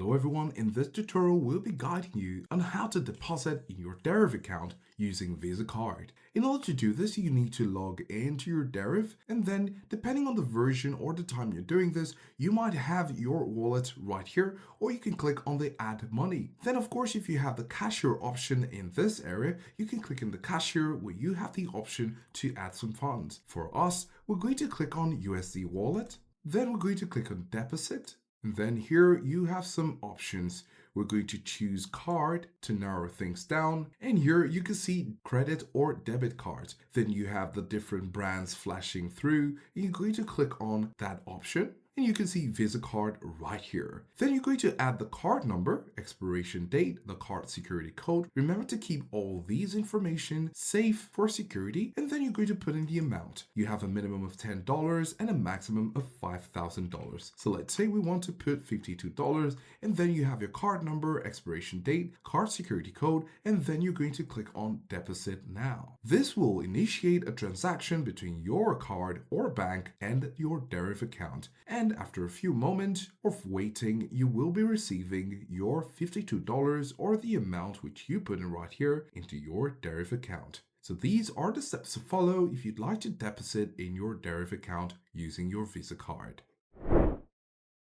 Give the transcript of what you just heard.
Hello everyone, in this tutorial we'll be guiding you on how to deposit in your Deriv account using Visa card. In order to do this, you need to log into your Deriv, and then depending on the version or the time you're doing this, you might have your wallet right here, or you can click on the add money. Then of course, if you have the cashier option in this area, you can click in the cashier where you have the option to add some funds. For us, we're going to click on USD wallet, then we're going to click on deposit. And then here you have some options. We're going to choose card to narrow things down. And here you can see credit or debit cards. Then you have the different brands flashing through. And you're going to click on that option. And you can see Visa card right here. Then you're going to add the card number, expiration date, the card security code. Remember to keep all these information safe for security, and then you're going to put in the amount. You have a minimum of $10 and a maximum of $5,000. So let's say we want to put $52, and then you have your card number, expiration date, card security code, and then you're going to click on deposit now. This will initiate a transaction between your card or bank and your Deriv account. And after a few moments of waiting, you will be receiving your $52 or the amount which you put in right here into your Deriv account. So these are the steps to follow if you'd like to deposit in your Deriv account using your Visa card.